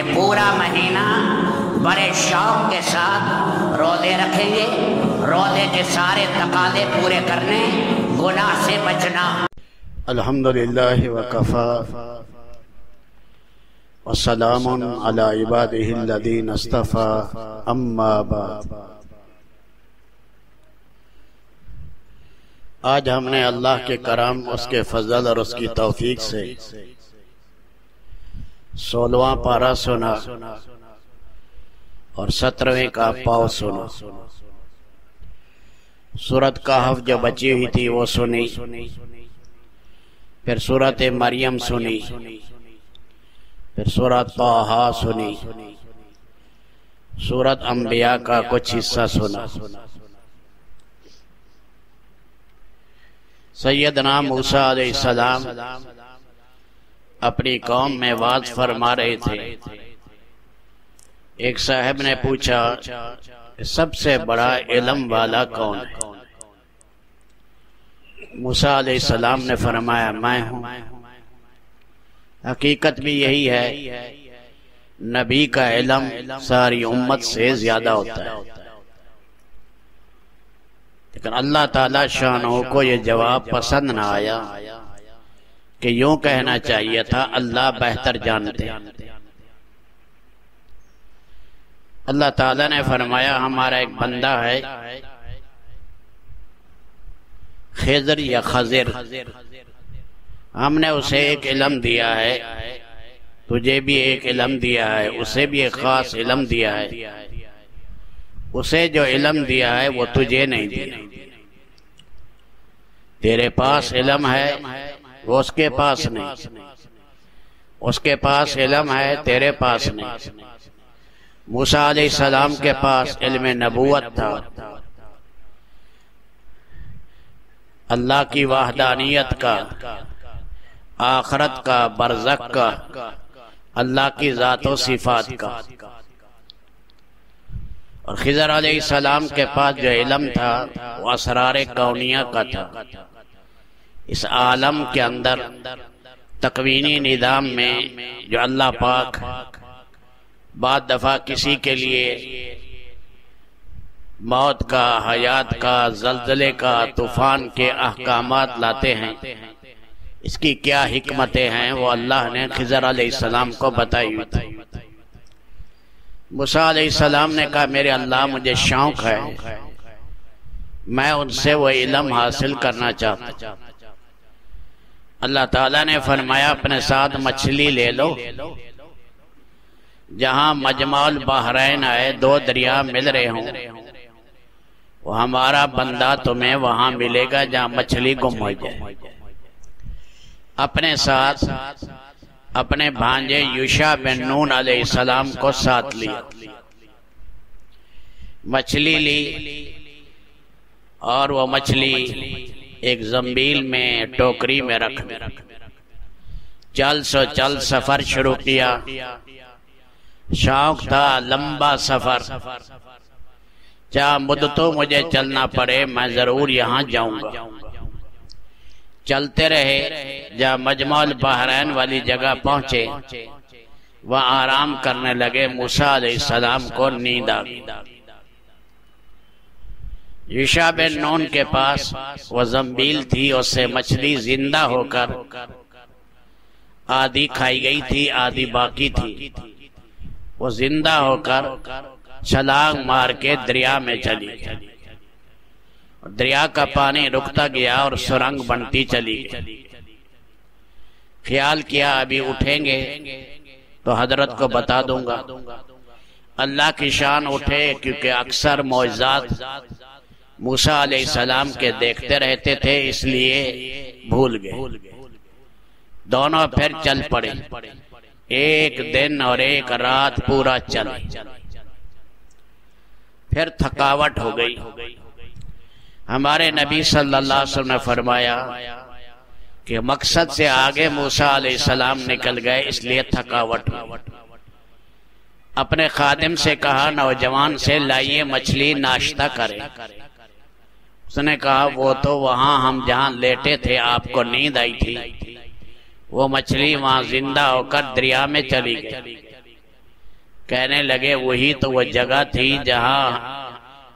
ये पूरा महीना बड़े शौक के साथ रोज़े रखेंगे। रोज़े के सारे तकाज़े पूरे करने, गुनाह से बचना। अल्हम्दुलिल्लाहि व कफ़ा व सलामुन अला इबादिहिल्लज़ीना इस्तफ़ा अम्मा बाद। आज हमने अल्लाह के करम, उसके फजल और उसकी तौफीक से 16वां पारा सुना और 17वें का पाव सुना। सूरत कहफ जो बची हुई थी वो सुनी, फिर सूरत मरियम सुनी, फिर सूरत ताहा सुनी, सूरत अंबिया का कुछ हिस्सा सुना। सैयदना मूसा अलैहिस्सलाम अपनी कौम में वाज फरमा रहे थे। एक साहब ने पूछा, सबसे बड़ा इल्म वाला कौन है? मूसा अलैहिस्सलाम ने फरमाया, मैं हूं। हकीकत भी यही है, नबी का इल्म सारी उम्मत से ज्यादा होता है। लेकिन अल्लाह ताला शानों को ये जवाब पसंद ना आया कि यूं कहना चाहिए था, अल्लाह बेहतर जानते हैं। अल्लाह ताला ने फरमाया, हमारा एक बंदा है खिज़र या खज़िर, हमने उसे एक इल्म दिया है, तुझे भी एक इल्म दिया है, उसे भी एक खास इल्म दिया है। उसे जो इल्म दिया है वो तुझे नहीं दिया। तेरे पास इल्म है, वो उसके पास नहीं। उसके पास इल्म है, तेरे पास नहीं। मूसा अलैहिस्सलाम के पास इल्म नबूवत था, अल्लाह की वहदानियत का, आखरत का, बरज़ख का, अल्लाह की ज़ात व सिफ़ात का। और खिज़र अलैहिस्सलाम के पास जो इल्म था वो असरार कौनिया का था। इस आलम के अंदर तकवीनी निज़ाम में जो अल्लाह पाक बाद दफा किसी के लिए मौत का, हयात का, जल्जले का, तूफान के अहकामात लाते हैं, इसकी क्या हिकमतें हैं वो अल्लाह ने खिज़र अलैहिस्सलाम को बताई हुई थी। मूसा अलैहिस्सलाम ने कहा, मेरे अल्लाह मुझे शौक है, मैं उनसे वो इल्म हासिल करना चाहता हूं। अल्लाह ताला ने फरमाया, अपने साथ मछली ले लो, जहां मजमाउल बहरैन आए, दो दरिया मिल रहे हों, वो हमारा बंदा तुम्हें वहां मिलेगा जहां मछली गुम हो जाए। अपने साथ अपने भांजे यूशा बिन नून अलैहिस्सलाम को साथ लिया, मछली ली और वो मछली एक जंबील में, टोकरी में रख चल सफर शुरू किया। शौक था लंबा सफर, चाहे मुद्दतों मुझे चलना पड़े, मैं जरूर यहां जाऊंगा। चलते रहे, जहाँ मजमाउल बहरैन वाली जगह पहुंचे, वह आराम करने लगे। मूसा अलैहिस्सलाम को नींद आ गई। यूशा बिन नून के पास वह जंबील थी, उससे मछली जिंदा होकर आधी खाई गई थी, आधी बाकी थी। वो जिंदा होकर छलांग मार के दरिया में चली गई। दरिया का पानी रुकता गया और सुरंग बनती चली गई। ख्याल किया, अभी उठेंगे तो हजरत को बता दूंगा। अल्लाह की शान उठे, क्योंकि अक्सर मौजज़ात मूसा अलैहिस्सलाम के देखते रहते थे, इसलिए भूल गए। दोनों फिर चल पड़े, एक दिन और एक रात पूरा चले। फिर थकावट हो गई। हमारे नबी सल्लल्लाहु अलैहि वसल्लम ने फरमाया कि मकसद से आगे मूसा अलैहिस्सलाम निकल गए, इसलिए थकावट हुई। अपने खादिम से कहा, नौजवान से, लाइए मछली नाश्ता करें। उसने कहा, वो तो वहां हम जहां लेटे थे, आपको नींद आई थी, वो मछली वहां जिंदा होकर दरिया में चली गई। कहने लगे वही तो वो जगह थी जहां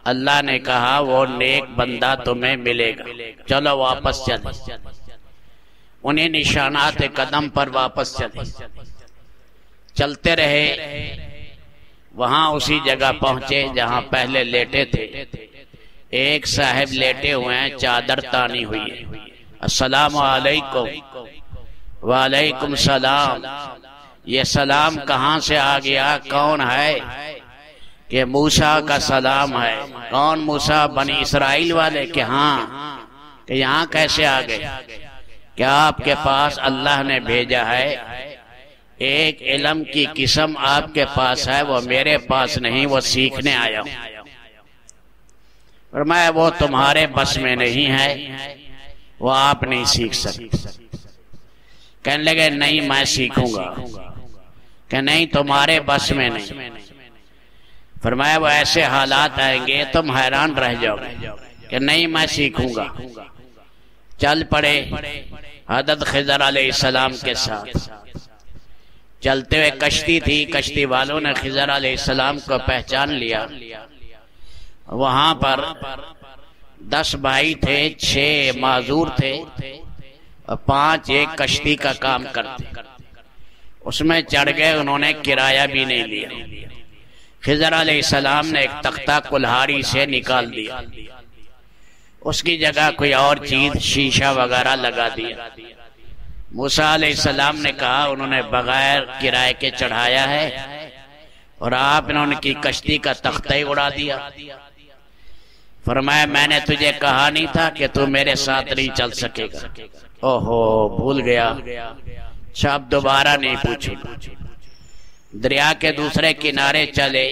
अल्लाह ने कहा वो नेक बंदा तुम्हें मिलेगा, चलो वापस चले। उन्हें निशानात कदम पर वापस चले, चलते रहे। वहां उसी जगह पहुंचे जहां पहले लेटे थे। एक साहब लेटे हुए हैं, चादर तानी हुई है। अस्सलाम वालेकुम। वालेकुम सलाम। ये सलाम कहाँ से आ गया, कौन है? कि मूसा का सलाम है। कौन मूसा? बनी इसराइल वाले? कि हाँ। कि यहाँ कैसे आ गए? क्या आपके पास अल्लाह ने भेजा है? एक इल्म की किस्म आपके पास है, वो मेरे पास नहीं, वो सीखने आया हूं। और मैं वो तुम्हारे बस में नहीं है, वो आप नहीं सीख सकते। कहने लगे नहीं मैं सीखूंगा। कि नहीं तुम्हारे बस में नहीं। फरमाया वो ऐसे हालात आएंगे तुम हैरान रह जाओगे। कि नहीं मैं सीखूंगा। चल पड़े हज़रत खिज़र अलैहिस्सलाम के साथ। चलते हुए कश्ती थी, कश्ती वालों ने खिज़र अलैहिस्सलाम को पहचान लिया। वहां पर 10 भाई थे, 6 माजूर थे और 5 एक कश्ती का काम करते। उसमें चढ़ गए, उन्होंने किराया भी नहीं लिया। खिज़र अलैहिस्सलाम ने एक तख्ता कुल्हाड़ी से निकाल दिया, उसकी जगह कोई और चीज शीशा वगैरह लगा दिया। मूसा अलैहिस्सलाम ने कहा उन्होंने बगैर किराए के चढ़ाया है और आपने उनकी कश्ती का तख्ता ही उड़ा दिया। फरमाया मैंने तुझे कहा नहीं था कि तू मेरे साथ नहीं चल सकेगा। ओहो भूल गया, अब दोबारा नहीं पूछूंगा। दरिया के दूसरे किनारे चले।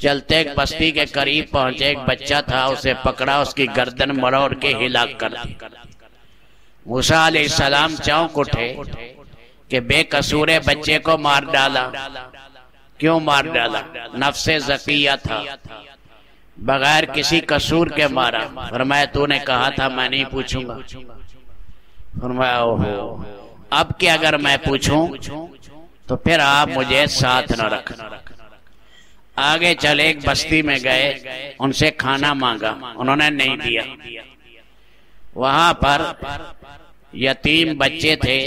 चलते एक बस्ती के करीब पहुंचे, एक बच्चा था, उसे पकड़ा, उसकी गर्दन मरोड़ के हिला कर दी। मूसा अलैहिस्सलाम चौंक उठे कि बेकसूरे बच्चे को मार डाला। क्यों मार डाला? नफ्से ज़किया था, बगैर किसी कसूर के मारा। फरमाया तूने कहा था मैं नहीं पूछूंगा। फरमाया ओहो अब कि अगर मैं पूछूं तो फिर आप मुझे साथ न रखना। आगे चले, एक बस्ती में गए, उनसे खाना मांगा, उन्होंने नहीं दिया। वहां पर यतीम बच्चे थे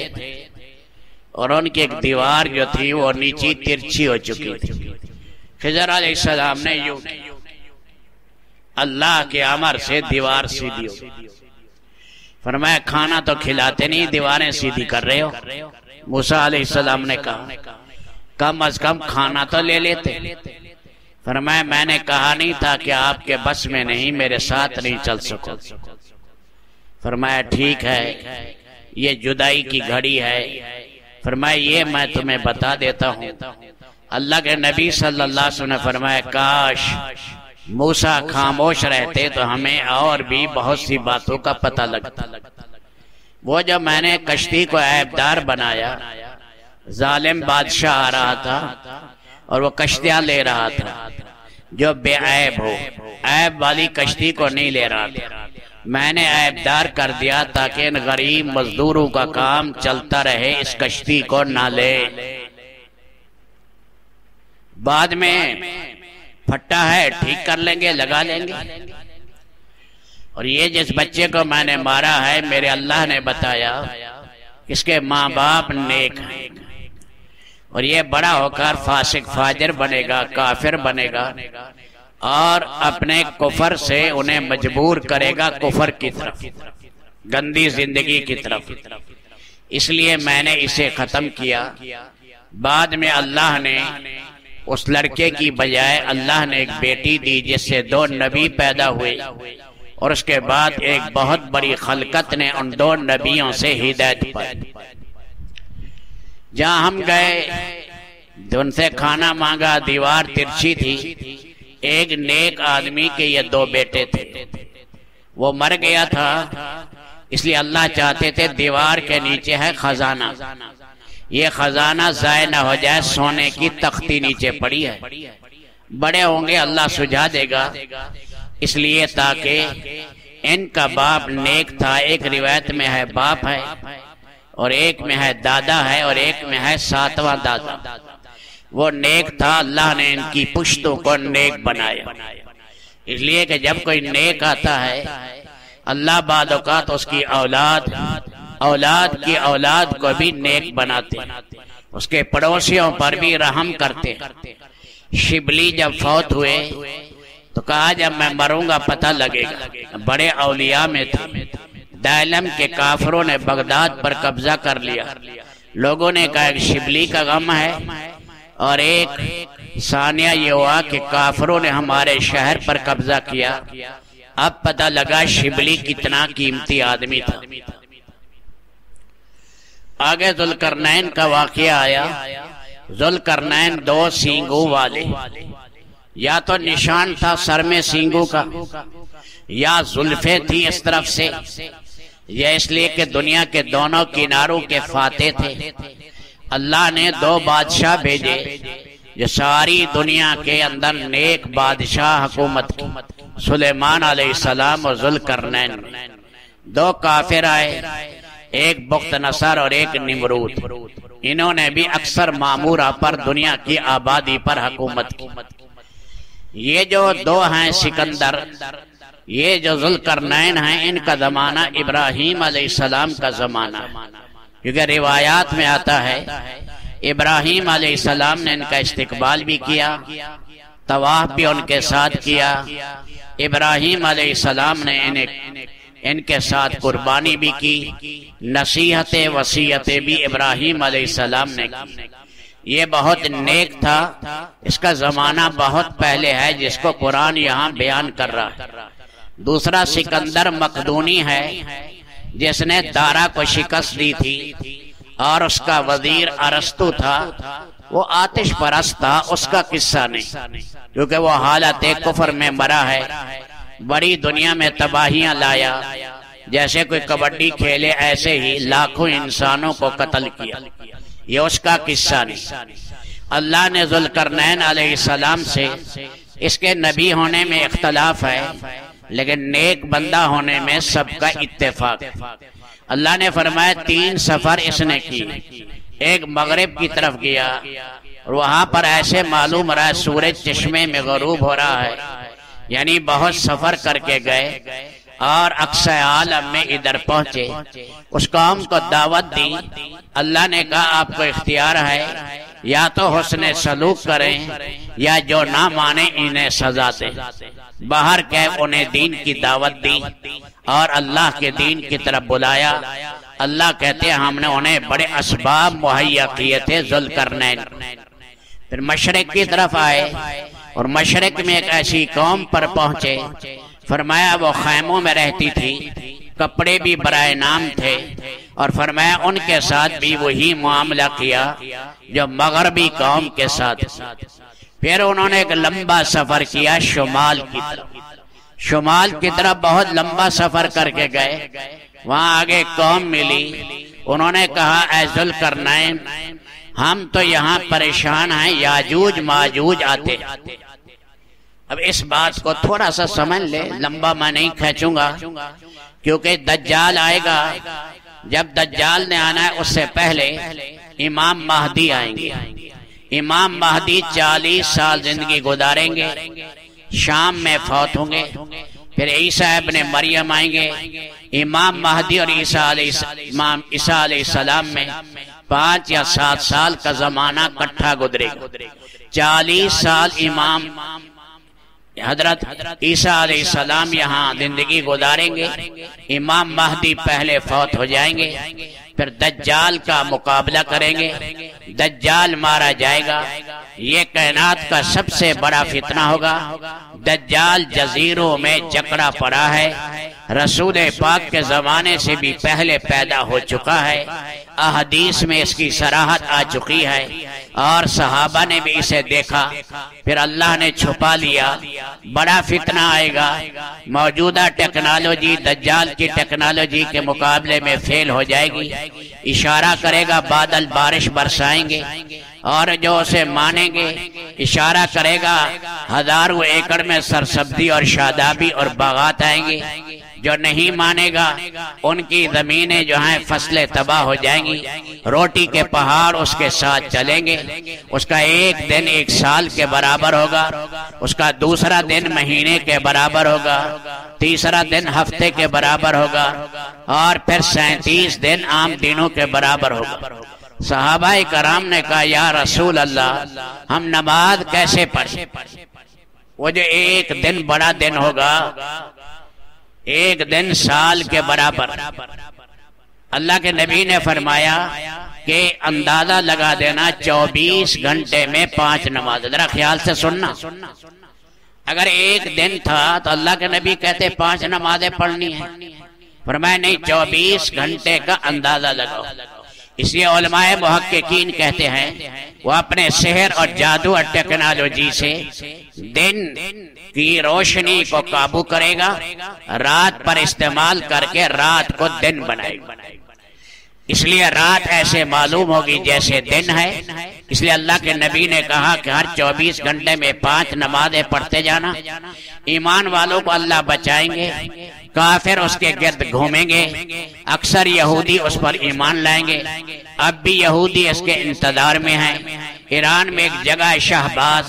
और उनकी एक दीवार जो थी वो नीची तिरछी हो चुकी थी। खिज़र अलैहिस्सलाम ने यूं अल्लाह के अमर से दीवार सीधी हो। फरमाया खाना तो खिलाते नहीं, दीवारें सीधी कर रहे हो। मूसा अलैहिस्सलाम ने कहा कम अज कम खाना तो ले लेते। फरमाया मैंने कहा नहीं था कि आपके बस में नहीं, मेरे साथ नहीं चल सको। फरमाया ठीक है, ये जुदाई की घड़ी है। फरमाया ये मैं तुम्हें बता देता हूँ। अल्लाह के नबी सल्लल्लाहु अलैहि वसल्लम ने फरमाया काश मूसा खामोश रहते तो हमें और भी बहुत सी बातों का पता लगता। वो जब मैंने कश्ती को ऐबदार बनाया, जालिम बादशाह आ रहा था और वो कश्तियां ले रहा था जो बेऐब हो, ऐब वाली कश्ती को नहीं ले रहा था। मैंने ऐबदार कर दिया ताकि इन गरीब मजदूरों का काम चलता रहे, इस कश्ती को ना ले। बाद में फट्टा है ठीक कर लेंगे, लगा लेंगे। और ये जिस बच्चे को मैंने मारा है, मेरे अल्लाह ने बताया इसके माँ बाप नेक हैं और ये बड़ा होकर फासिक फाजिर बनेगा, काफिर बनेगा और अपने कुफर से उन्हें मजबूर करेगा कुफर की तरफ, गंदी जिंदगी की तरफ। इसलिए मैंने इसे खत्म किया। बाद में अल्लाह ने उस लड़के की बजाय अल्लाह ने एक बेटी दी जिससे 2 नबी पैदा हुए और उसके बाद एक बहुत बड़ी खलकत ने उन 2 नबियों से हिदायत पाई। जहां हम गए, उनसे खाना मांगा, दीवार तिरछी थी। एक नेक आदमी के ये 2 बेटे थे, वो मर गया था, इसलिए अल्लाह चाहते थे दीवार के नीचे है खजाना, ये खजाना जाय न हो जाए, सोने की तख्ती नीचे पड़ी है। बड़े होंगे अल्लाह सुझा देगा, इसलिए ताकि इनका बाप नेक था। एक रिवायत में है बाप है और एक में है दादा है और एक में है 7वां दादा। वो नेक था, अल्लाह ने इनकी पुश्तों को नेक बनाया। इसलिए कि जब कोई नेक आता है अल्लाह बाद औकात उसकी औलाद की औलाद को भी नेक बनाते, उसके पड़ोसियों पर भी रहम करते। शिबली जब फौत हुए तो कहा जब मैं मरूंगा पता लगेगा। बड़े औलिया में थे। दाइलम के काफरों ने बगदाद पर कब्जा कर लिया। लोगों ने कहा एक शिबली का गम है और एक सानिया ये हुआ कि काफरों ने हमारे शहर पर कब्जा किया। अब पता लगा शिबली कितना कीमती आदमी था। आगे जुल्करनैन का वाकया आया। जुल्करनैन 2 सींगों वाले, या तो निशान था सर में सींगों का, या जुल्फे थी इस तरफ से, या इसलिए कि दुनिया के दोनों किनारों के फाते थे। अल्लाह ने 2 बादशाह भेजे जो सारी दुनिया के अंदर नेक बादशाह हुकूमत की, सुलेमान अलैहिस्सलाम और जुल्करनैन। 2 काफिर आए, एक बुख्त नसर और एक निमरूद। इन्होंने भी अक्सर मामूरा पर दुनिया की आबादी पर हुकूमत की। ये जो 2 हैं सिकंदर, ये जो जुल्करनैन हैं, इनका जमाना इब्राहीम अलैहिस्सलाम का जमाना, क्योंकि रिवायात में आता है इब्राहीम अलैहिस्सलाम ने इनका इस्तिकबाल भी किया, तवाफ भी उनके साथ किया। इब्राहीम अलैहिस्सलाम ने इनके साथ कुर्बानी भी की, नसीहतें वसीयतें भी इब्राहीम अलैहिस्सलाम ने की। ये बहुत नेक था। इसका जमाना बहुत पहले है जिसको कुरान यहाँ बयान कर रहा है। दूसरा सिकंदर मकदूनी है जिसने दारा को शिकस्त दी थी और उसका वजीर अरस्तु था। वो आतिश परस्त था, उसका किस्सा नहीं, क्योंकि वो हालत कुफर में मरा है। बड़ी दुनिया में तबाहियां लाया, जैसे कोई कबड्डी खेले ऐसे ही लाखों इंसानों को कत्ल किया। ये उसका किस्सा नहीं। अल्लाह ने जुल्करनैन अलैहिस्सलाम से इसके नबी होने में इख्तलाफ है, लेकिन नेक बंदा होने में सबका इत्तेफाक। अल्लाह ने फरमाया 3 सफर इसने की। एक मगरिब की तरफ गया और वहां पर ऐसे मालूम रहा है सूरज चश्मे में गरूब हो रहा है, यानी बहुत सफर करके गए और अक्सर आलम में इधर पहुंचे। उस कौम को दावत दी। अल्लाह ने कहा आपको इख्तियार है, या तो हुस्ने सलूक करें या जो ना माने इन्हें सजा दें। बाहर कह उन्हें दीन की दावत दी और अल्लाह के दीन की तरफ बुलाया। अल्लाह कहते हैं हमने उन्हें बड़े असबाब मुहैया किए थे जुल्करनैन। फिर मशरिक की तरफ आए और मशरिक में एक ऐसी कौम पर पहुंचे। फरमाया वो खैमों में रहती थी, कपड़े भी बराए नाम थे, और फरमाया उनके साथ भी वही मामला किया जो मगरबी कौम के साथ। फिर उन्होंने एक लंबा सफर किया शुमाल की तरफ। शुमाल की तरफ बहुत लंबा सफर करके गए। वहां आगे कौम मिली। उन्होंने कहा ऐ जुल्करनैन, हम तो यहाँ परेशान हैं, याजूज माजूज आते। अब इस बात को थोड़ा सा समझ ले, लंबा मैं नहीं खींचूंगा, क्योंकि दज्जाल आएगा। जब दज्जाल ने आना है उससे पहले इमाम महदी आएंगे। इमाम महदी 40 साल जिंदगी गुजारेंगे, शाम में फौत होंगे। फिर ईसा इब्ने मरियम आएंगे। इमाम महदी और ईसा अलैहिस्सलाम में 5 या 7 साल का जमाना इकट्ठा गुजरेगा। 40 साल इमाम हजरत ईसा अलैहिस्सलाम यहाँ जिंदगी गुजारेंगे। इमाम महदी पहले फौत हो जाएंगे। फिर दज्जाल का मुकाबला करेंगे, दज्जाल मारा जाएगा। ये कायनात का सबसे बड़ा फितना होगा। दज्जाल जजीरों में जकड़ा पड़ा है, रसूल पाक के जमाने से भी पहले पैदा हो चुका है। अहदीस में इसकी सराहत आ चुकी है और सहाबा ने भी इसे देखा। फिर अल्लाह ने छुपा लिया। बड़ा फितना आएगा। मौजूदा टेक्नोलॉजी दज्जाल की टेक्नोलॉजी के मुकाबले में फेल हो जाएगी। इशारा करेगा बादल बारिश बरसाएंगे और जो उसे मानेंगे इशारा करेगा हजारों एकड़ में सरसब्जी और शादाबी और बागात आएंगे। जो नहीं मानेगा उनकी जमीनें जो हैं फसलें तबाह हो जाएंगी, रोटी के पहाड़ उसके साथ चलेंगे। उसका एक दिन एक साल के बराबर होगा, उसका दूसरा दिन महीने के बराबर होगा, तीसरा दिन हफ्ते के बराबर होगा और फिर 37 दिन आम दिनों के बराबर होगा। सहाबाए कराम ने कहा या रसूल अल्लाह हम नमाज कैसे पढ़े? वो जो एक दिन बड़ा दिन होगा, एक दिन साल के बराबर। अल्लाह के नबी ने फरमाया कि अंदाजा लगा देना 24 घंटे में 5 नमाज। जरा ख्याल से सुनना, अगर एक दिन था तो अल्लाह के नबी कहते 5 नमाजें पढ़नी है, फरमाया नहीं 24 घंटे का अंदाजा लगाओ। इसलिए उलमाए मुहक्किकीन कहते हैं वो अपने सेहर और जादू और टेक्नोलॉजी से दिन की रोशनी को काबू करेगा, रात पर इस्तेमाल करके रात को दिन बनाएगा। इसलिए रात ऐसे मालूम होगी जैसे दिन है। इसलिए अल्लाह के नबी ने कहा कि हर 24 घंटे में 5 नमाजें पढ़ते जाना। ईमान वालों को अल्लाह बचाएंगे, काफिर उसके गिर्द घूमेंगे, अक्सर यहूदी उस पर ईमान लाएंगे। अब भी यहूदी इसके इंतजार में हैं। ईरान में एक जगह शहबाज,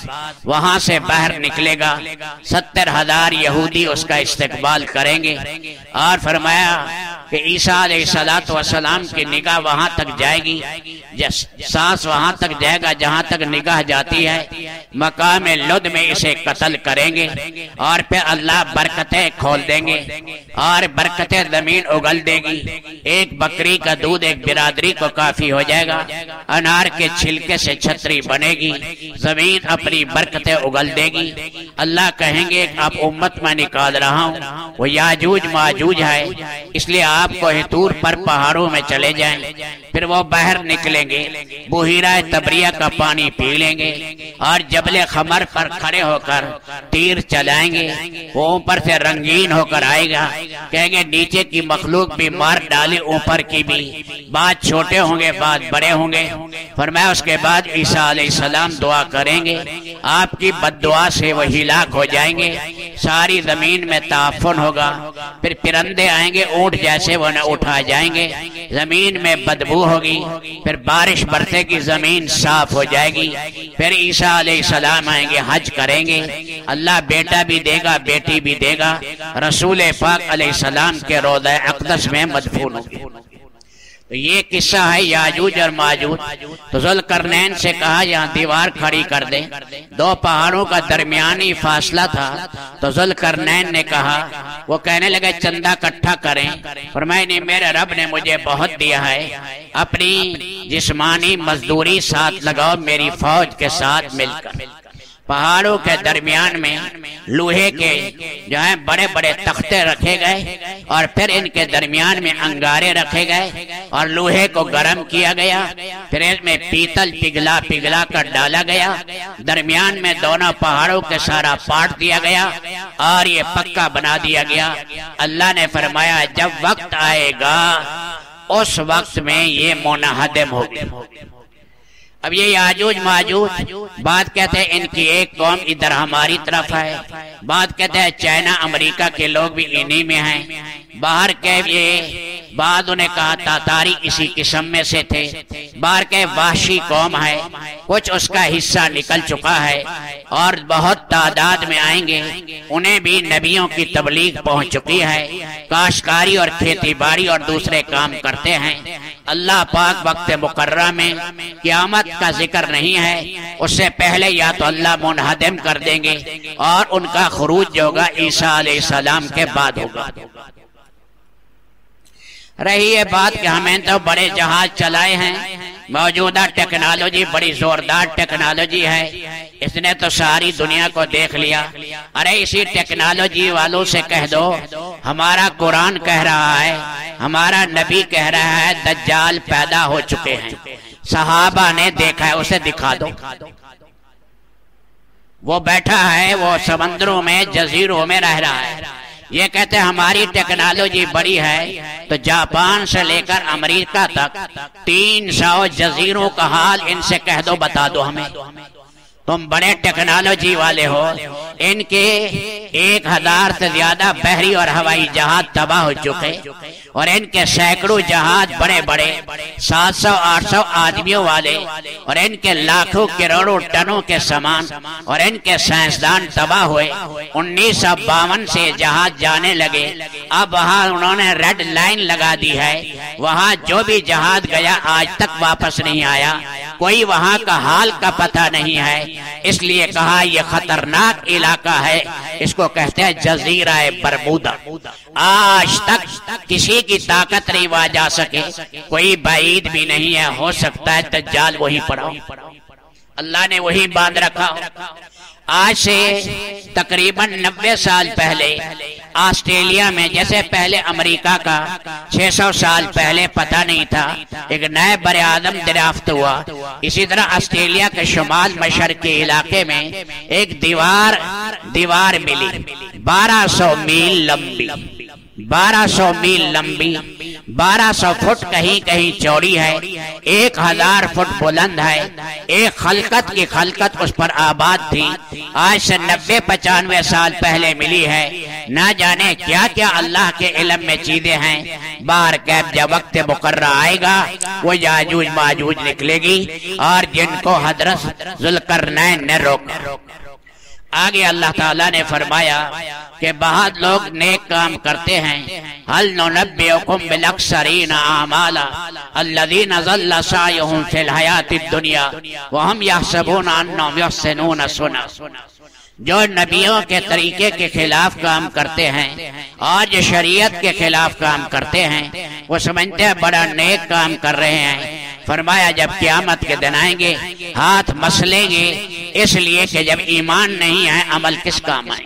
वहां से बाहर निकलेगा, 70,000 यहूदी उसका इस्तकबाल करेंगे। और फरमाया कि ईसा अलैहिस्सलातु वस्सलाम की निगाह वहां तक जाएगी, सांस वहां तक जाएगा जहां तक निगाह जाती है। मकाम लुद में इसे कत्ल करेंगे और फिर अल्लाह बरकतें खोल देंगे और बरकतें जमीन उगल देगी। एक बकरी का दूध एक बिरादरी को काफी हो जाएगा। अनार के छिलके से छतरी बनेगी, जमीन अपनी बरकतें उगल देगी। अल्लाह कहेंगे आप उम्मत में निकाल रहा हूँ, वो याजूज माजूज है, इसलिए आपको हितूर पर पहाड़ों में चले जाएं। फिर वो बाहर निकलेंगे, बुहीरा तबरिया का पानी पी लेंगे और जबले खमर पर खड़े होकर तीर चलाएंगे। वो ऊपर से रंगीन होकर आएगा, कहेंगे नीचे की मखलूक भी मार डाले, ऊपर की भी। बात छोटे होंगे, बात बड़े होंगे। फरमाया उसके बाद ईसा अलैहिस्सलाम दुआ करेंगे, आपकी बद्दुआ से वो हिलाक हो जाएंगे, सारी जमीन में ताफुन होगा। फिर परिंदे आएंगे, ऊंट जैसे वो न उठा जाएंगे, जमीन में बदबू होगी। फिर बारिश बरसेगी, जमीन साफ हो जाएगी। फिर ईसा अलैहिस्सलाम आएंगे, हज करेंगे, अल्लाह बेटा भी देगा, बेटी भी देगा। रसूल पाक अलैहिस्सलाम के रोज़ा अक़दस में मदफून होंगे। तो ये किस्सा है याजूज और माजूज। तो ज़ुल्करनैन से कहा यहाँ दीवार खड़ी कर दे। 2 पहाड़ों का दरमियानी फासला था। तो ज़ुल्करनैन ने कहा, वो कहने लगे चंदा इकट्ठा करें। फरमाया नहीं, मेरे रब ने मुझे बहुत दिया है, अपनी जिस्मानी मजदूरी साथ लगाओ मेरी फौज के साथ मिलकर। पहाड़ों के दरमियान में लोहे के जो है बड़े बड़े तख्ते रखे गए और फिर इनके दरमियान में अंगारे रखे गए और लोहे को गर्म किया गया। फिर इसमें पीतल पिघला पिघला कर डाला गया, दरमियान में दोनों पहाड़ों के सारा पाट दिया गया और ये पक्का बना दिया गया। अल्लाह ने फरमाया जब वक्त आएगा उस वक्त में ये मुनहदम होगी। अब ये याजूज माजूज, बात कहते हैं इनकी एक कौम इधर हमारी तरफ है, बात कहते हैं चाइना अमेरिका के लोग भी इन्हीं में हैं। बाहर के ये बाद उन्हें कहा तातारी इसी किस्म में से थे। बाहर के वाशी कौम है, कुछ उसका हिस्सा निकल चुका है और बहुत तादाद में आएंगे। उन्हें भी नबियों की तबलीग पहुंच चुकी है, काश्तकारी और खेती बाड़ी और दूसरे काम करते हैं। अल्लाह पाक वक्त मुकर्रा में क़यामत का जिक्र नहीं है, उससे पहले या तो अल्लाह मुनहदम कर देंगे और उनका खुरूज जो होगा ईसा अलैहिस्सलाम के बाद होगा। रही ये बात कि हमें तो बड़े जहाज चलाए हैं, मौजूदा टेक्नोलॉजी बड़ी जोरदार टेक्नोलॉजी है, इसने तो सारी दुनिया को देख लिया। अरे इसी टेक्नोलॉजी वालों से कह दो हमारा कुरान कह रहा है, हमारा नबी कह रहा है दज्जाल पैदा हो चुके हैं, सहाबा ने देखा है, उसे दिखा दो। वो बैठा है, वो समंदरों में जजीरों में रह रहा है, ये कहते हैं हमारी टेक्नोलॉजी बड़ी है। तो जापान से लेकर अमेरिका तक 300 जजीरों का हाल इनसे कह दो, बता दो हमें। तुम बड़े टेक्नोलॉजी वाले हो। इनके 1000 से ज्यादा बहरी और हवाई जहाज तबाह हो चुके और इनके सैकड़ों जहाज बड़े बड़े 700-800 आदमियों वाले और इनके लाखों करोड़ों टनों के सामान और इनके साइंसदान तबाह हुए। 1952 से जहाज जाने लगे। अब वहां उन्होंने रेड लाइन लगा दी है। वहां जो भी जहाज गया आज तक वापस नहीं आया। कोई वहां का हाल का पता नहीं है। इसलिए कहा यह खतरनाक इलाका है। इसको कहते हैं जजीरा बरमूदा। आज तक किसी की ताकत नहीं वहां जा सके। कोई बाईद भी नहीं है, हो सकता है दज्जाल वही पड़ा, अल्लाह ने वही बांध रखा। आज से तकरीबन 90 साल पहले ऑस्ट्रेलिया में, जैसे पहले अमेरिका का 600 साल पहले पता नहीं था, एक नए बरे आदम दरियाफ्त हुआ। इसी तरह ऑस्ट्रेलिया के शुमाल मशरक के इलाके में एक दीवार मिली 1200 मील लंबी, 1200 मील लंबी, 1200 फुट कहीं कहीं चौड़ी है, 1000 फुट बुलंद है। एक खलकत की खलकत उस पर आबाद थी। आज से 90-95 साल पहले मिली है। ना जाने क्या क्या अल्लाह के इल्म में चीजें हैं। बाहर कैब जब वक्त मुकर्रा आएगा वो याजूज माजूज निकलेगी और जिनको हजरत जुल्करनैन ने रोका। आगे अल्लाह ताला ने फरमाया कि बहुत लोग नेक काम करते हैं। हल नुनब्बिउकुम बिल अक्सरीना आमाला अल्लज़ीना ज़ल्ला सायुहुम फिल हयातिद दुनिया व हम यहसबूना अन्नहुम युहसिनूना सुना। जो नबियों के तरीके के खिलाफ काम करते हैं और जो शरीयत के खिलाफ काम करते हैं वो समझते हैं बड़ा नेक काम कर रहे हैं। फरमाया जब क़यामत के दिन आएंगे हाथ मसलेंगे, इसलिए कि जब ईमान नहीं है अमल किस काम आए।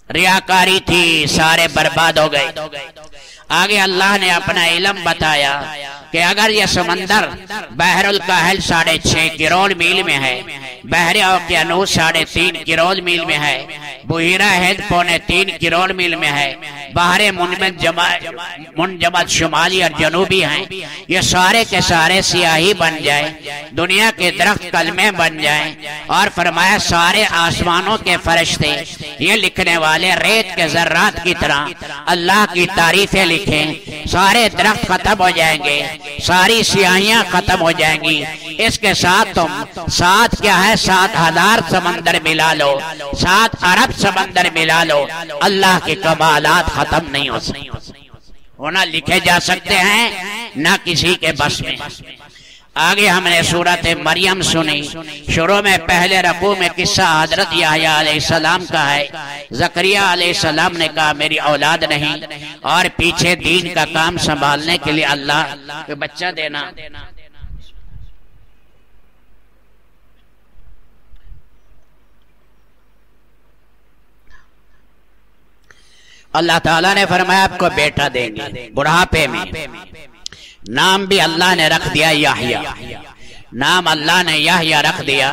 रियाकारी थी, सारे बर्बाद हो गए। आगे अल्लाह ने अपना इल्म बताया कि अगर यह समंदर बहरुल कहल 6.5 करोड़ मील में है, बहरे ओकियानूस 3.5 करोड़ मील में है, बुहिरा हिंद 3.25 करोड़ मील में है, बहरे मुनजमद शुमाली और जनूबी हैं, ये सारे के सारे सियाही बन जाए, दुनिया के दरख्त कलमे बन जाए और फरमाया सारे आसमानों के फरिश्ते ये लिखने वाले रेत के जर्रात की तरह अल्लाह की तारीफें लिखें, सारे दरख्त खत्म हो जाएंगे, सारी सियाहियां खत्म हो जाएंगी। इसके साथ तुम 7 क्या है 7000 समंदर मिला लो, 7 अरब समंदर मिला लो, अल्लाह के कमालात खत्म नहीं हो सकते, होना लिखे जा सकते हैं ना किसी के बस में। आगे हमने सूरत मरियम सुनी। शुरू में पहले रकू में किस्सा हजरत याहया अलैहिस्सलाम का है। ज़करिया अलैहिस्सलाम ने कहा मेरी औलाद नहीं, और पीछे दीन का काम संभालने के लिए अल्लाह को बच्चा देना। अल्लाह ताला ने फरमाया आपको बेटा देंगे बुढ़ापे में। नाम भी अल्लाह ने रख दिया याहया, नाम अल्लाह ने याहया रख दिया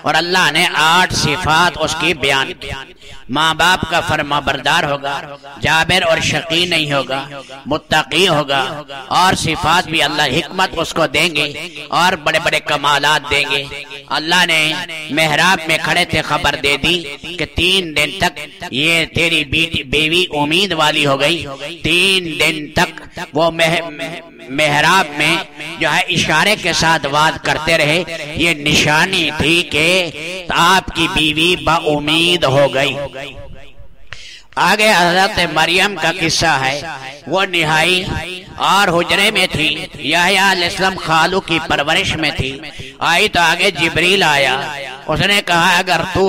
और अल्लाह ने 8 सिफात उसकी बयान की। माँ बाप का फरमा बरदार होगा, जाबिर और शकी नहीं होगा, मुत्तकी होगा, और सिफात भी अल्लाह हिकमत उसको देंगे और बड़े बड़े कमालात देंगे। अल्लाह ने मेहराब में खड़े थे खबर दे दी कि 3 दिन तक ये तेरी बेवी उम्मीद वाली हो गई। 3 दिन तक वो मेहराब में जो है इशारे के साथ बात करते रहे। ये निशानी थी कि आपकी बीवी बाउमीद हो गई। आगे हजरत मरियम का किस्सा है। वो निहाई और हुजरे में थी, याहया अलैहिस्सलाम खालू की परवरिश में थी। आई तो आगे जिब्रील आया, उसने कहा अगर तू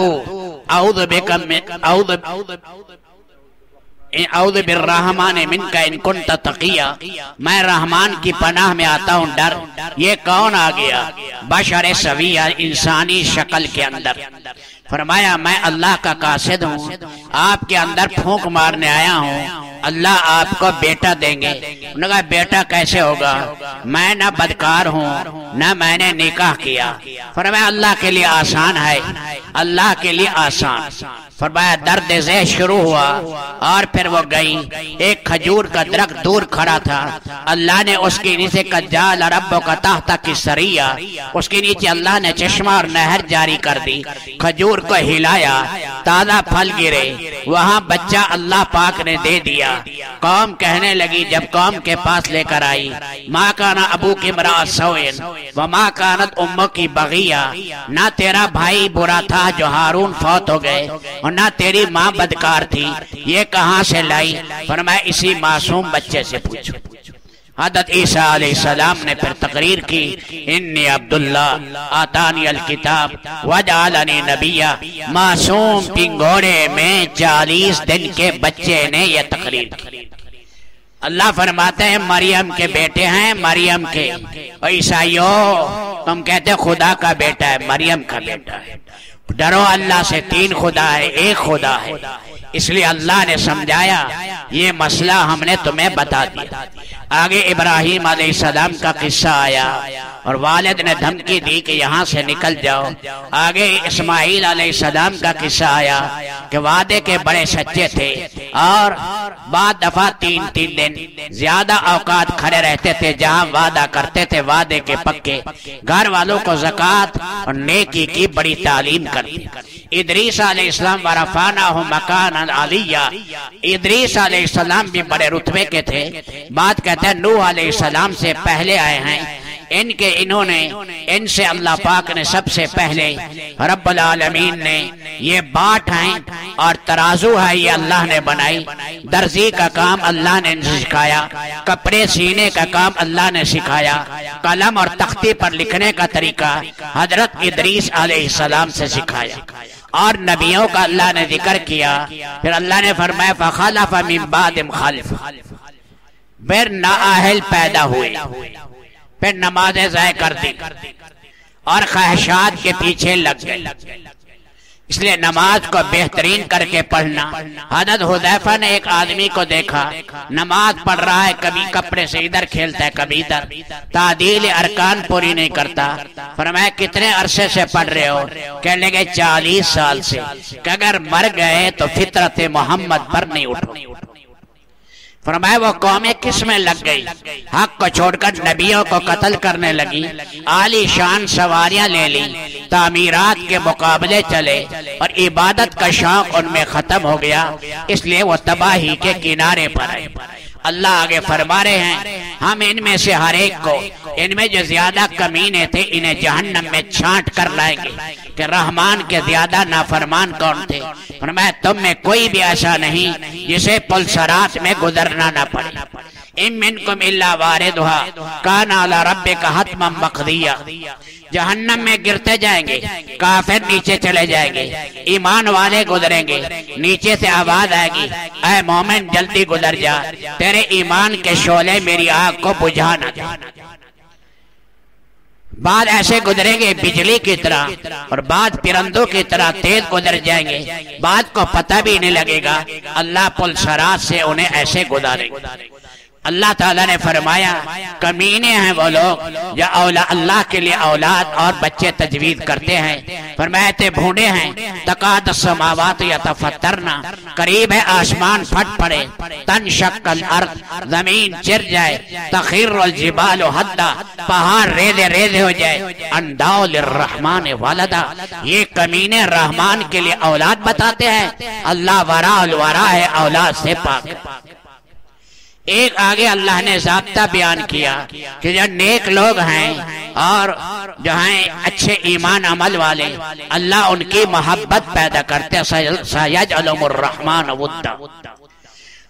औद बिर्रहमान मिनका इन कुंत तकिया, मैं रहमान की पनाह में आता हूँ डर। ये कौन आ गया? बशर सविया, इंसानी शक्ल के अंदर। फरमाया मैं अल्लाह का कासिद हूँ, आपके अंदर फूंक मारने आया हूँ, अल्लाह आपको बेटा देंगे। उन्होंने कहा बेटा कैसे होगा, मैं ना बदकार हूँ ना मैंने निकाह किया। फरमाया अल्लाह के लिए आसान है, अल्लाह के लिए आसान। फरमाया दर्द ज़ह शुरू हुआ और फिर वो गई, एक खजूर का दरख्त दूर खड़ा था, अल्लाह ने उसके नीचे कज्जाल रब्बो का ताहता की सरिया, उसके नीचे अल्लाह ने चश्मा और नहर जारी कर दी, खजूर को हिलाया, ताजा फल गिरे, वहां बच्चा अल्लाह पाक ने दे दिया। कौम कहने लगी, जब कौम के पास लेकर आई, माँ काना अबू की मरा सोइन व माँ कानत उम्मो की बगिया, ना तेरा भाई बुरा था जो हारून फौत हो गए और ना तेरी माँ बदकार थी, ये कहाँ से लाई? फरमाया इसी मासूम बच्चे से पूछो। हज़रत ईसा अलैहिस्सलाम ने फिर तकरीर की, इन्नी अब्दुल्ला आतानी अल किताब वजअलनी नबिया। मासूम पिंगोड़े में 40 दिन के बच्चे ने यह तकरीर की। अल्लाह फरमाते हैं मरियम के बेटे हैं, मरियम के। ईसाइयों तुम कहते खुदा का बेटा है, मरियम का बेटा है। डरो अल्लाह से, 3 खुदा है, एक खुदा है। इसलिए अल्लाह ने समझाया, ये मसला हमने तुम्हें बता दिया। आगे इब्राहीम अलैहिस्सलाम का किस्सा आया और वालिद ने धमकी दी कि यहाँ से निकल जाओ। आगे इस्माईल अलैहिस्सलाम का किस्सा आया कि वादे के बड़े सच्चे थे और बाद दफा 3-3 दिन ज्यादा औकात खड़े रहते थे, जहाँ वादा करते थे वादे के पक्के। घर वालों को ज़कात और नेकी की बड़ी तालीम करती। इदरीस अलैहिस्सलाम वरफ़अनाहु मकानन अलिय्या, इदरीस अलैहिस्सलाम भी बड़े रुतबे के थे। बात कहते हैं नूह अलैहिस्सलाम से पहले आए हैं, इनसे अल्लाह पाक ने सबसे पहले रब्बुल आलमीन ने ये बाट हैं और तराजू है, ये अल्लाह ने बनाई। दर्जी का काम अल्लाह ने सिखाया, कपड़े सीने का काम अल्लाह ने सिखाया, कलम और तख्ती पर लिखने का तरीका हजरत इदरीस अलैहिस्सलाम से सिखाया। और नबियों का अल्लाह ने जिक्र किया। फिर अल्लाह ने फरमाया फखलफ मिन बादिहिम खल्फ, फिर नाअहल पैदा हुए, फिर नमाजें ज़ाय कर दी और ख्वाहिशात के पीछे लग गए। इसलिए नमाज को बेहतरीन करके पढ़ना। हज़रत हुज़ैफा ने एक आदमी को देखा, नमाज पढ़ रहा है, कभी कपड़े से इधर खेलता है, कभी इधर, तादील अरकान पूरी नहीं करता। फरमाया कितने अरसे से पढ़ रहे हो? कहने लगे 40 साल से। कि अगर मर गए तो फितरत मोहम्मद पर नहीं उठो। फरमाया वो कौमें किस में लग गई? हक को छोड़कर नबियों को कत्ल करने लगी, आली शान सवारियां ले ली, तामीरात के मुकाबले चले और इबादत का शौक उनमें खत्म हो गया। इसलिए वो तबाही के किनारे पर आए। अल्लाह आगे फरमा रहे हैं, हम इनमें से हर एक को, इनमें जो ज्यादा कमीने थे, इन्हें जहन्नम में छांट कर लाएंगे। कि रहमान के ज्यादा नाफरमान कौन थे? फरमाया तुम में कोई भी ऐसा नहीं जिसे पुलसरात में गुजरना ना पड़े। इम मिनकुम इल्ला वारिदुहा काना अला रब्बिका हतमन मक़दिया। जहन्नम में गिरते जाएंगे, काफिर नीचे चले जाएंगे, ईमान वाले गुजरेंगे। नीचे से आवाज आएगी, ऐ मोमिन जल्दी गुजर जा, तेरे ईमान के शोले मेरी आग को बुझा न दे। बाद ऐसे गुजरेंगे बिजली की तरह और बाद परिंदों की तरह तेज गुजर जाएंगे, बाद को पता भी नहीं लगेगा। अल्लाह पुलसरात से उन्हें ऐसे गुजारेंगे। अल्लाह ताला ने फरमाया कमीने हैं वो लोग जो अल्लाह के लिए औलाद और बच्चे तजवीज़ करते हैं। फरमाया थे भूडे हैं, तकाद समावात यतफत्तरना, करीब है आसमान फट पड़े, तनशक्कल अर्द, जमीन चिर जाए, तखिरुल जिबालु हद्दा, पहाड़ रेले रेले हो जाए, अंदाउ लिर्रहमान वलदा। ये कमीने रहमान के लिए औलाद बताते हैं। अल्लाह वराउल वरा है, औलाद से पाक। एक आगे अल्लाह ने ज़ाब्ता बयान किया कि जो नेक लोग हैं और जो हैं अच्छे ईमान अमल वाले, अल्लाह उनकी मोहब्बत पैदा करते हैं। सयजअलुहुर रहमान वुद्दा,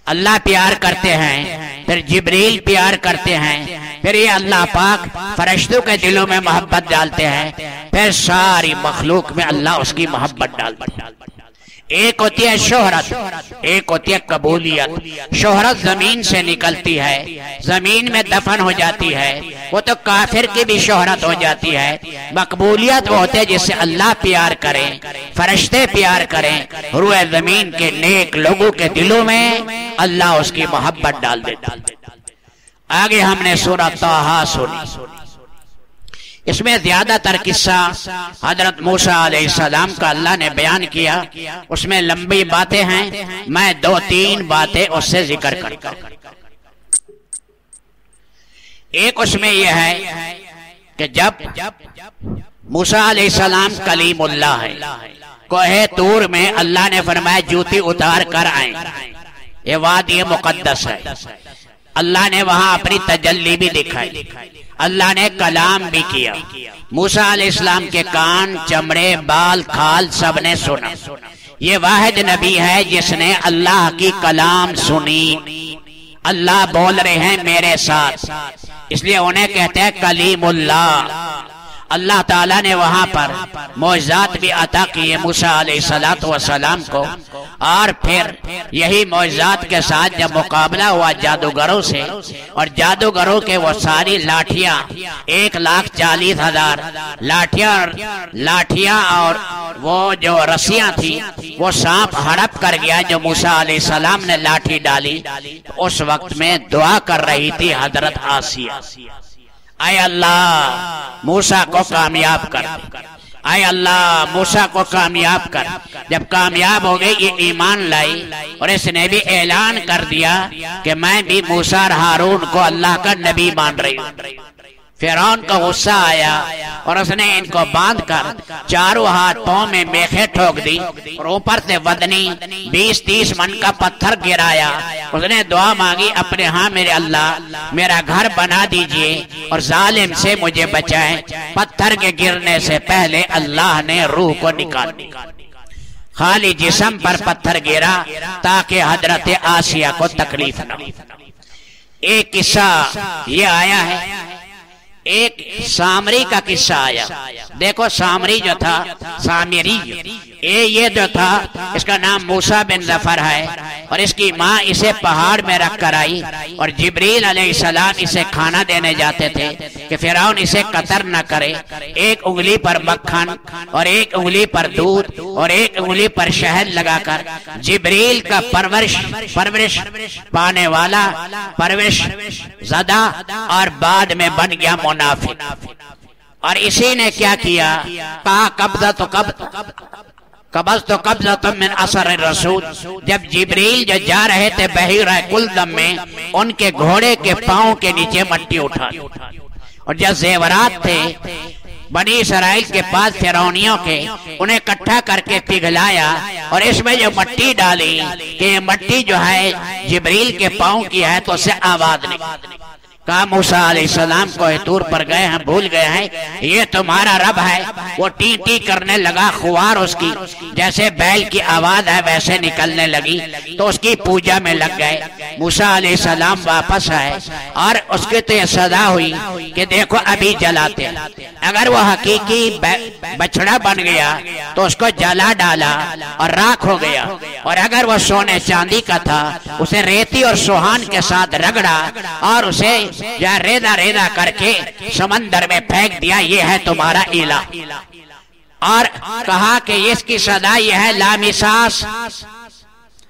अल्लाह प्यार करते हैं, फिर जिब्रील प्यार करते हैं, फिर ये अल्लाह पाक फरिश्तों के दिलों में मोहब्बत डालते हैं, फिर सारी मखलूक में अल्लाह उसकी मोहब्बत डालते हैं। एक होती है शोहरत, एक होती है कबूलियत। शोहरत जमीन से निकलती है, जमीन में दफन हो जाती है, वो तो काफिर की भी शोहरत हो जाती है। मकबूलियत वो होते है जिससे अल्लाह प्यार करें, फरिश्ते प्यार करें, रूए जमीन के नेक लोगों के दिलों में अल्लाह उसकी मोहब्बत डाल देता। आगे हमने सूरह ताहा सुनी। इसमें ज्यादातर किस्सा हजरत मूसा अलैहिस्सलाम का अल्लाह ने बयान किया। उसमें लंबी बातें हैं, मैं 2-3 बातें उससे जिक्र करता हूं। एक उसमें यह है कि जब मूसा अलैहिस्सलाम कलीमुल्लाह है, कोहे तूर में अल्लाह ने फरमाया जूती उतार कर आए, ये वादी मुकद्दस है। अल्लाह ने वहां अपनी तजल्ली भी दिखाई, अल्लाह ने कलाम भी किया। मूसा अलैहिस्सलाम के कान, चमड़े, बाल, खाल सब ने सुना। ये वाहिद नबी है जिसने अल्लाह की कलाम सुनी। अल्लाह बोल रहे हैं मेरे साथ, इसलिए उन्हें कहते हैं कलीमुल्लाह। अल्लाह ताला ने वहां पर मौजज़ात भी अता किए मूसा अलैहिस्सलातु वस्सलाम को, और फिर यही मौजज़ात के साथ जब मुकाबला हुआ जादूगरों से, और जादूगरों के वो सारी लाठियां 1,40,000 लाठियां और वो जो रस्सियां थी वो सांप हड़प कर गया जो मूसा अलैहिस्सलाम ने लाठी डाली। उस वक्त में दुआ कर रही थी हजरत आसिया, आए अल्लाह मूसा को कामयाब कर, आए अल्लाह मूसा को कामयाब कर। जब कामयाब हो गई ये ईमान लाई, और इसने भी ऐलान कर दिया कि मैं भी मूसा और हारून को अल्लाह का नबी मान रही हूँ। फिरौन को गुस्सा आया और उसने इनको बांध कर चारों हाथ पांव में मेखे ठोक दी, और ऊपर से वदनी 20-30 मन का पत्थर गिराया। उसने दुआ मांगी अपने, हाँ मेरे अल्लाह मेरा घर बना दीजिए और जालिम से मुझे बचाएं। पत्थर के गिरने से पहले अल्लाह ने रूह को निकाल दिया, खाली जिस्म पर पत्थर गिरा ताकि हजरत आसिया को तकलीफ न हो। एक किस्सा ये आया है, एक सामरी का किस्सा आया। देखो सामरी जो था, सामरी ये जो था, इसका नाम मूसा बिन जफर है, और इसकी माँ इसे पहाड़ में रख कर आई, और जिब्रील अलैहिस्सलाम इसे खाना देने जाते थे कि फिरौन इसे कतर न करे। एक उंगली पर मक्खन और एक उंगली पर दूध और एक उंगली पर शहद लगाकर जिब्रील का परवरिश पाने वाला, परवरिश ज़दा, और बाद में बन गया मुनाफिक। और इसी ने क्या किया, कहा कब्ज़ा तो मिन असर रसूल। जब जिब्रील जो जा रहे थे बहीरा कुलदम में, उनके घोड़े के पांव के नीचे मट्टी उठा, और जब जेवरात थे बनी इसराइल के पास फिरौनियों के, उन्हें इकट्ठा करके पिघलाया, और इसमें जो मट्टी डाली कि ये मट्टी जो है जिब्रील के पांव की है, तो उससे आवाज निकली। कहा मूसा अलैहिस्सलाम को तूर पर गए हैं, भूल गए हैं ये तुम्हारा रब है। वो टी टी करने लगा, खुआर उसकी जैसे बैल की आवाज है वैसे निकलने लगी, तो उसकी पूजा में लग गए। मूसा अलैहिस्सलाम वापस आए, और उसके तो ये सजा हुई कि देखो अभी जलाते, अगर वो हकीकी बछड़ा बन गया तो उसको जला डाला और राख हो गया, और अगर वो सोने चांदी का था उसे रेती और सुहान के साथ रगड़ा और उसे या रेदा रेदा करके समंदर में फेंक दिया, ये है तुम्हारा इलाह। और कहा कि इसकी सदा यह है लामिसास,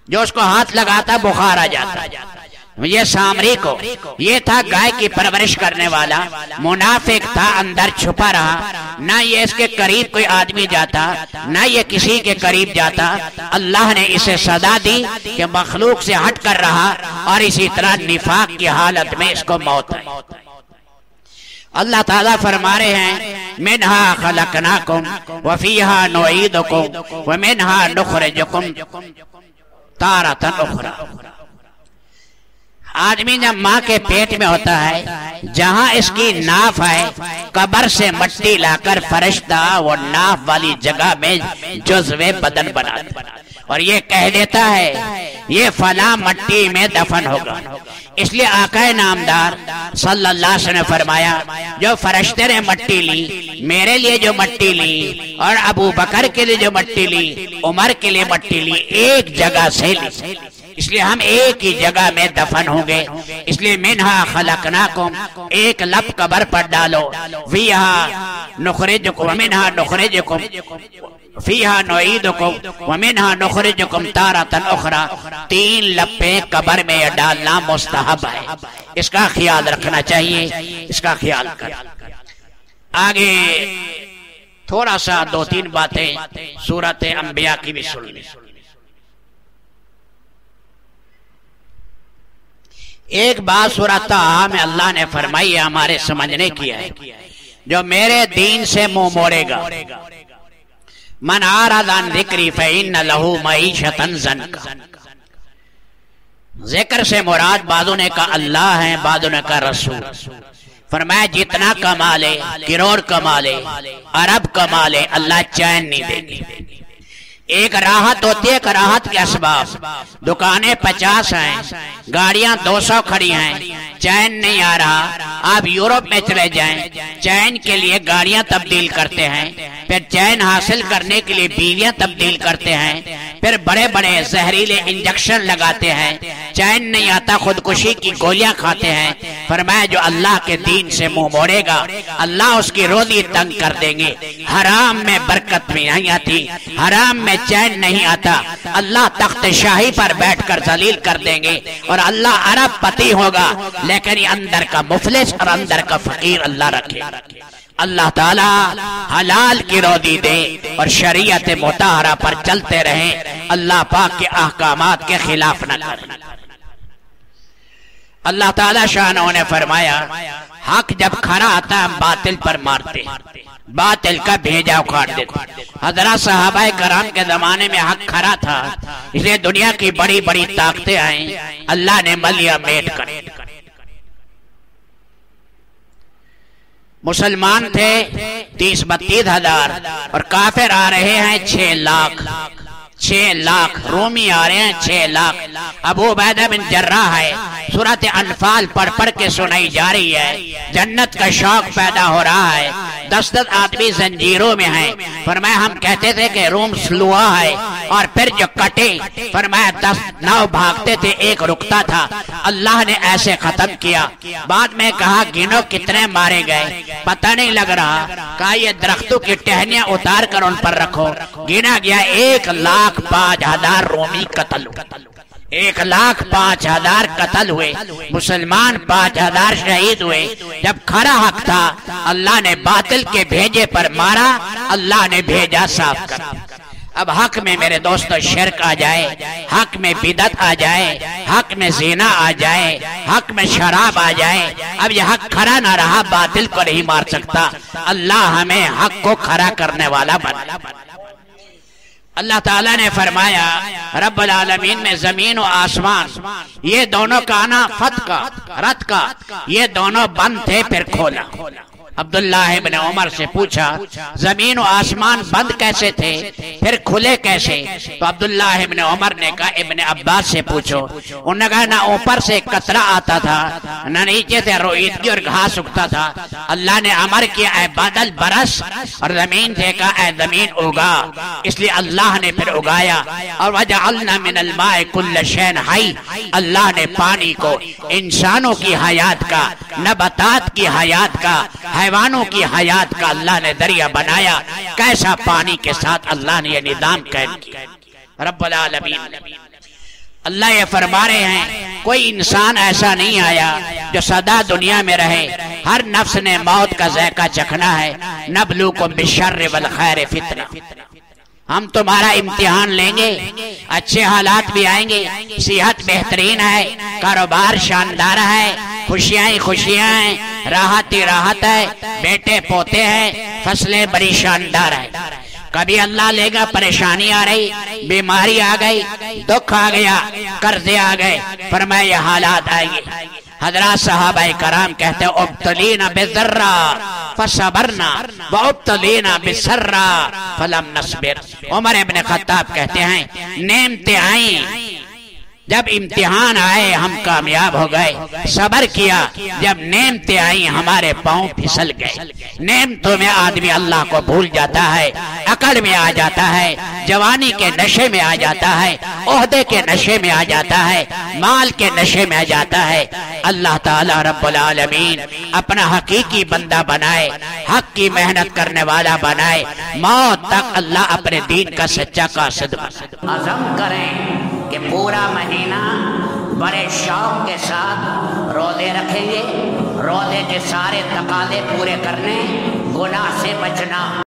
जो उसको हाथ लगाता बुखार आ जाता। ये सामरी को, ये था गाय की परवरिश करने वाला, मुनाफिक था, अंदर छुपा रहा, ना ये इसके करीब कोई आदमी जाता, ना ये किसी के करीब जाता। अल्लाह ने इसे सदा दी कि मखलूक से हट कर रहा, और इसी तरह निफाक की हालत में इसको मौत है। अल्लाह ताला फरमा रहे हैं मिन्हा खलकनाकुम व फीहा नुईदुकुम व मिन्हा नुखरिजुकुम तारतन उखरा। आदमी जब माँ के पेट में होता है, जहाँ इसकी नाफ है, कब्र से मट्टी लाकर फरिश्ता वो नाफ वाली जगह में जुज़्वे बदन बना देता, और ये कह देता है ये फला मट्टी में दफन होगा। इसलिए आकाए नामदार सल्लल्लाहु अलैहि वसल्लम ने फरमाया, जो फरिश्ते ने मट्टी ली, मेरे लिए जो मट्टी ली, और अबू बकर के लिए जो मट्टी ली, उमर के लिए मट्टी ली, एक जगह से ली, इसलिए हम एक ही जगह में दफन होंगे। इसलिए मिन्हा खलकनाकुम, एक लब कब्र पर डालो, फीहा नुखरिजुकुम मिन्हा नुखरिजुकुम फीहा नुईदुकुम व मिन्हा नुखरिजुकुम तारतन उखरा। 3 लप्पे कब्र में डालना मुस्तहब है, इसका ख्याल रखना चाहिए, इसका ख्याल कर। आगे थोड़ा सा 2-3 बातें सूरत अंबिया की भी सुन ली। एक बात सूरत में अल्लाह ने फरमाई है, हमारे समझने की है, जो मेरे दीन से मुंह मोड़ेगा, मन आरादान जिक्री फइन्न लहू मईशतन ज़न्का। जिक्र से मुराद बादों ने कहा अल्लाह है, बादों ने कहा रसूल। फरमाया जितना कमा ले, करोड़ कमा ले, अरब कमा ले, अल्लाह चैन नहीं देगी। एक राहत होती है, एक राहत के असबाब। दुकानें 50 हैं, गाड़ियां 200 खड़ी हैं, चैन नहीं आ रहा। आप यूरोप में चले जाएं, चैन के लिए गाड़ियां तब्दील करते हैं, फिर चैन हासिल करने के लिए बीवियां तब्दील करते हैं, फिर बड़े बड़े जहरीले इंजेक्शन लगाते हैं, चैन नहीं आता, खुदकुशी की गोलियां खाते हैं। फरमाया जो अल्लाह के दीन से मुंह मोड़ेगा, अल्लाह उसकी रोजी तंग कर देंगे। हराम में बरकत भी नहीं आती, हराम में चैन नहीं आता, अल्लाह तख्त शाही पर बैठकर जलील कर देंगे और अल्लाह अरब पति होगा, लेकिन अंदर का मुफलिस और अंदर का फकीर अल्लाह रखे। अल्लाह ताला हलाल की रोजी दे और शरीयत मुताहरा पर चलते रहें, अल्लाह पाक के अहकामात के खिलाफ न करें। अल्लाह ताला शानों ने फरमाया हक जब खरा आता है हम बातिल पर मारते, बातिल का भेजा उखाड़ देते। हजरत सहाबाए कराम के जमाने में हक खरा था, इसलिए दुनिया की बड़ी बड़ी ताकतें आई, अल्लाह ने मलिया मेट कर। मुसलमान थे 30-32 हजार और काफिर आ रहे हैं 6 लाख, 6 लाख रोमी आ रहे हैं 6 लाख। अबू उबैदा बिन जर्राह है, सूरत अनफाल पढ़ पढ़ के सुनाई जा रही है, जन्नत का शौक पैदा हो रहा है। 10-10 आदमी जंजीरों में हैं। फरमाया हम कहते थे कि रूम स्लुआ है, और फिर जो कटे फरमाया 10 नाव भागते थे, एक रुकता था। अल्लाह ने ऐसे खत्म किया। बाद में कहा गिनो कितने मारे गए, पता नहीं लग रहा। कहा ये दरख्तों की टहनियां उतार कर उन पर रखो। गिना गया 1,05,000 रोमी कत्ल, 1,05,000 कत्ल हुए, मुसलमान 5,000 शहीद हुए। जब खरा हक था अल्लाह ने बातिल के भेजे पर मारा, अल्लाह ने भेजा साफ कर। अब हक में मेरे दोस्तों शिरक आ जाए, हक में बिदत आ जाए, हक में ज़िना आ जाए, हक में शराब आ जाए, अब यह हक खरा ना रहा, बातिल को नहीं मार सकता। अल्लाह हमें हक को खरा करने वाला बना। अल्लाह ताला ने फरमाया रब्बुल आलमीन में जमीन और आसमान ये दोनों का आना फत का रत का ये दोनों बंद थे, फिर खोला। अब्दुल्ला इब्न उमर से पूछा जमीन और आसमान बंद कैसे थे फिर खुले कैसे? तो अब्दुल्ला इब्न उमर ने कहा इब्न अब्बास से पूछो। उन्होंने कहा ना ऊपर से कतरा आता था ना नीचे से रोईदगी और घास उगता था। अल्लाह ने अमर किया ऐ बादल बरस, और जमीन से कहा ऐ जमीन उगा, इसलिए अल्लाह ने फिर उगाया। और वजअलना मिनल माए कुल्ल शैन हई, अल्लाह ने पानी को इंसानों की हयात का, नबातात की हयात का, हैवानों की हयात का अल्लाह ने दरिया बनाया। कैसा पानी के साथ अल्लाह ने यह निजाम कायम किया। रब्बुल आलमीन अल्लाह ये फरमा रहे हैं कोई इंसान ऐसा नहीं आया जो सदा दुनिया में रहे। हर नफ्स ने मौत का ज़ायका चखना है। नबलूकुम बिश्शर्रि वल खैरि फितना, हम तुम्हारा इम्तिहान लेंगे। अच्छे हालात भी आएंगे, सेहत बेहतरीन है, कारोबार शानदार है, खुशियां ही खुशियां हैं, राहत ही राहत है, बेटे पोते हैं, फसलें बड़ी शानदार है। कभी अल्लाह लेगा परेशानी आ रही, बीमारी आ गई, दुख आ गया, कर्जे आ गए, फरमाया ये हालात आएंगे। हजरत सहाबाए कराम कहते हैं उब्तलीना बिज़र्रा फसबरना व उब्तलीना बिसर्रा फलम नस्बिर। उमर इब्न खत्ताब कहते हैं नेमतें आई, जब इम्तिहान आए हम कामयाब हो गए, सबर किया, जब नेमतें आई हमारे पांव फिसल गए। नेमतों में आदमी अल्लाह को भूल जाता है, अकड़ में आ जाता है, जवानी के नशे में आ जाता है, ओहदे के नशे में आ जाता है, माल के नशे में आ जाता है। अल्लाह ताला रब्बुल आलमीन अपना हकीकी बंदा बनाए, हक की मेहनत करने वाला बनाए, मौत तक अल्लाह अपने दीन का सच्चा कासिद बनाए। अज़म करें कि पूरा महीना बड़े शौक के साथ रोज़े रखेंगे, रोज़े के सारे तकाज़े पूरे करने, गुनाह से बचना।